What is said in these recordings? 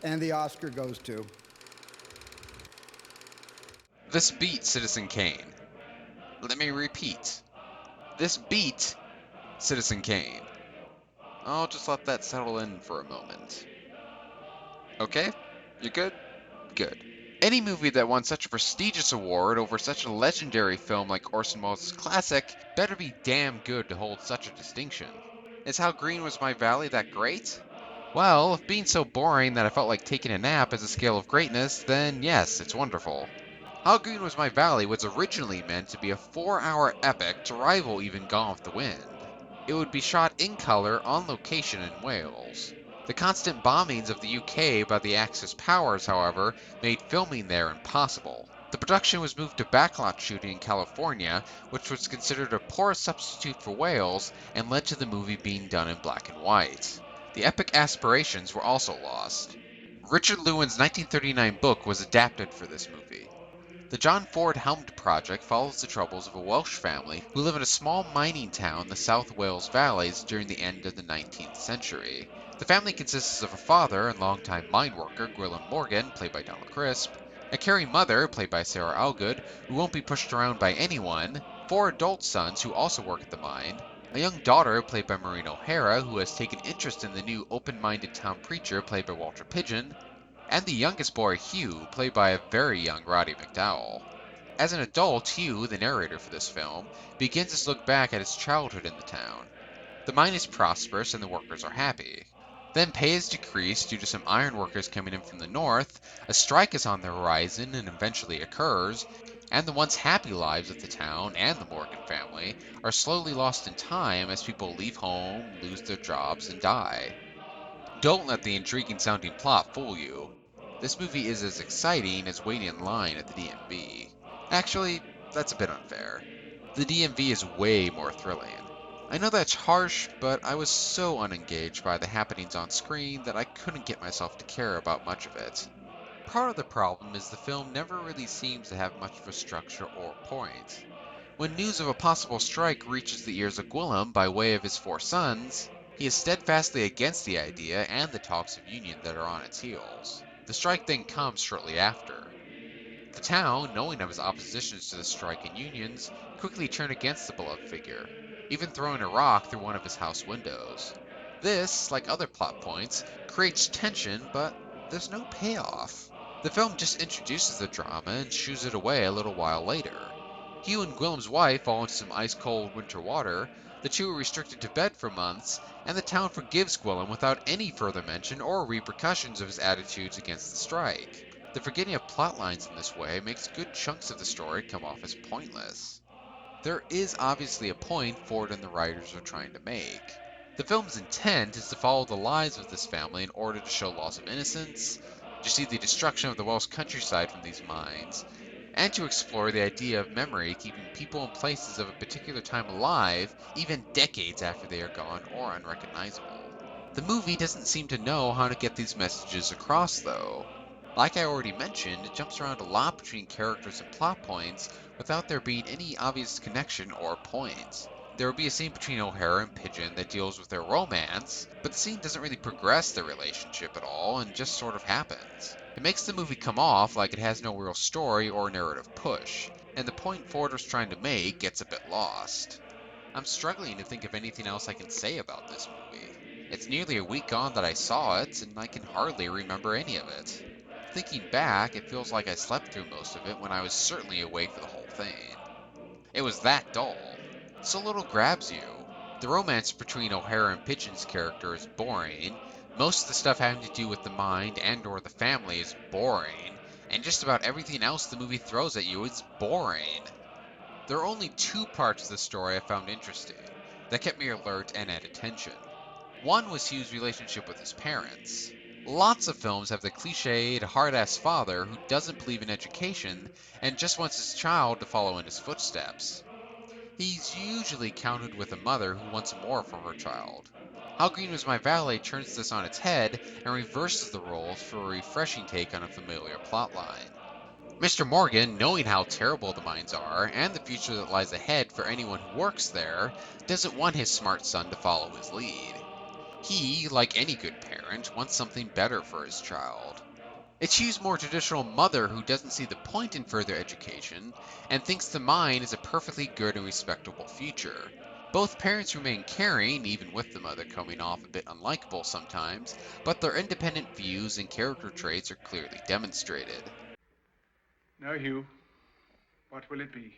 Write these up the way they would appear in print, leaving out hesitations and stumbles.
And the Oscar goes to. This beat Citizen Kane. Let me repeat. This beat Citizen Kane. I'll just let that settle in for a moment. Okay? You good? Good. Any movie that won such a prestigious award over such a legendary film like Orson Welles' classic better be damn good to hold such a distinction. Is How Green Was My Valley that great? Well, if being so boring that I felt like taking a nap is a scale of greatness, then yes, it's wonderful. How Green Was My Valley was originally meant to be a 4-hour epic to rival even Gone with the Wind. It would be shot in color on location in Wales. The constant bombings of the UK by the Axis powers, however, made filming there impossible. The production was moved to backlot shooting in California, which was considered a poor substitute for Wales and led to the movie being done in black and white. The epic aspirations were also lost. Richard Lewin's 1939 book was adapted for this movie. The John Ford helmed project follows the troubles of a Welsh family who live in a small mining town in the South Wales Valleys during the end of the 19th century. The family consists of a father and longtime mine worker, Gwilym Morgan, played by Donald Crisp, a caring mother, played by Sarah Allgood, who won't be pushed around by anyone, 4 adult sons who also work at the mine, a young daughter, played by Maureen O'Hara, who has taken interest in the new open-minded town preacher, played by Walter Pidgeon, and the youngest boy, Hugh, played by a very young Roddy McDowall. As an adult, Hugh, the narrator for this film, begins to look back at his childhood in the town. The mine is prosperous and the workers are happy. Then pay is decreased due to some iron workers coming in from the north, a strike is on the horizon and eventually occurs, and the once happy lives of the town and the Morgan family are slowly lost in time as people leave home, lose their jobs, and die. Don't let the intriguing sounding plot fool you. This movie is as exciting as waiting in line at the DMV. Actually, that's a bit unfair. The DMV is way more thrilling. I know that's harsh, but I was so unengaged by the happenings on screen that I couldn't get myself to care about much of it. Part of the problem is the film never really seems to have much of a structure or point. When news of a possible strike reaches the ears of Gwilym by way of his 4 sons, he is steadfastly against the idea and the talks of union that are on its heels. The strike then comes shortly after. The town, knowing of his oppositions to the strike and unions, quickly turn against the beloved figure, even throwing a rock through one of his house windows. This, like other plot points, creates tension, but there's no payoff. The film just introduces the drama and shoos it away a little while later. Hugh and Gwilym's wife fall into some ice-cold winter water, the two are restricted to bed for months, and the town forgives Gwilym without any further mention or repercussions of his attitudes against the strike. The forgetting of plot lines in this way makes good chunks of the story come off as pointless. There is obviously a point Ford and the writers are trying to make. The film's intent is to follow the lives of this family in order to show loss of innocence, to see the destruction of the Welsh countryside from these mines, and to explore the idea of memory keeping people and places of a particular time alive even decades after they are gone or unrecognizable. The movie doesn't seem to know how to get these messages across, though. Like I already mentioned, it jumps around a lot between characters and plot points without there being any obvious connection or point. There will be a scene between O'Hara and Pigeon that deals with their romance, but the scene doesn't really progress their relationship at all and just sort of happens. It makes the movie come off like it has no real story or narrative push, and the point Ford was trying to make gets a bit lost. I'm struggling to think of anything else I can say about this movie. It's nearly a week on that I saw it, and I can hardly remember any of it. Thinking back, it feels like I slept through most of it when I was certainly awake for the whole thing. It was that dull. So little grabs you. The romance between O'Hara and Pigeon's character is boring, most of the stuff having to do with the mind and or the family is boring, and just about everything else the movie throws at you is boring. There are only 2 parts of the story I found interesting, that kept me alert and at attention. One was Hugh's relationship with his parents. Lots of films have the cliched, hard-ass father who doesn't believe in education and just wants his child to follow in his footsteps. He's usually countered with a mother who wants more for her child. How Green Was My Valley turns this on its head and reverses the roles for a refreshing take on a familiar plotline. Mr. Morgan, knowing how terrible the mines are and the future that lies ahead for anyone who works there, doesn't want his smart son to follow his lead. He, like any good parent, wants something better for his child. It's Hugh's more traditional mother who doesn't see the point in further education and thinks the mine is a perfectly good and respectable future. Both parents remain caring, even with the mother coming off a bit unlikable sometimes, but their independent views and character traits are clearly demonstrated. Now, Hugh, what will it be?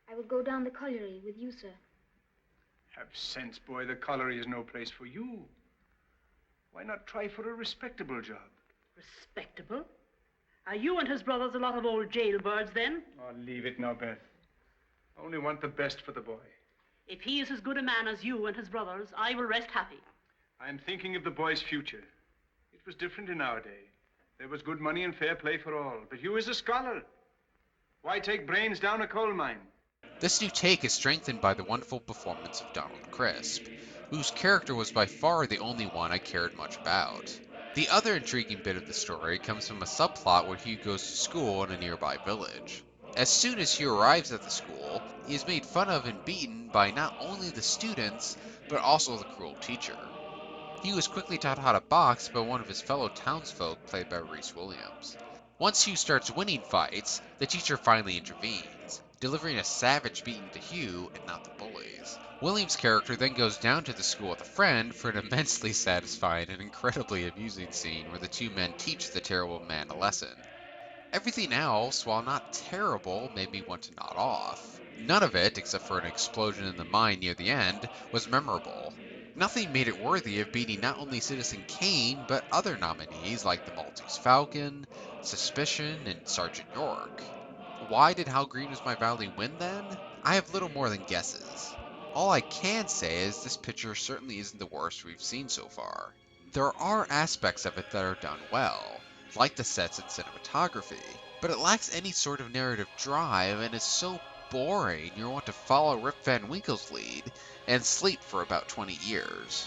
I will go down the colliery with you, sir. Have sense, boy. The colliery is no place for you. Why not try for a respectable job? Respectable? Are you and his brothers a lot of old jailbirds, then? Oh, leave it now, Beth. I only want the best for the boy. If he is as good a man as you and his brothers, I will rest happy. I'm thinking of the boy's future. It was different in our day. There was good money and fair play for all. But Hugh is a scholar. Why take brains down a coal mine? This new take is strengthened by the wonderful performance of Donald Crisp, whose character was by far the only one I cared much about. The other intriguing bit of the story comes from a subplot where Hugh goes to school in a nearby village. As soon as Hugh arrives at the school, he is made fun of and beaten by not only the students, but also the cruel teacher. Hugh is quickly taught how to box by one of his fellow townsfolk played by Reese Williams. Once Hugh starts winning fights, the teacher finally intervenes, delivering a savage beating to Hugh and not the bullies. Williams' character then goes down to the school with a friend for an immensely satisfying and incredibly amusing scene where the two men teach the terrible man a lesson. Everything else, while not terrible, made me want to nod off. None of it, except for an explosion in the mine near the end, was memorable. Nothing made it worthy of beating not only Citizen Kane, but other nominees like the Maltese Falcon, Suspicion, and Sergeant York. Why did How Green Was My Valley win then? I have little more than guesses. All I can say is this picture certainly isn't the worst we've seen so far. There are aspects of it that are done well, like the sets and cinematography, but it lacks any sort of narrative drive and is so boring you want to follow Rip Van Winkle's lead and sleep for about 20 years.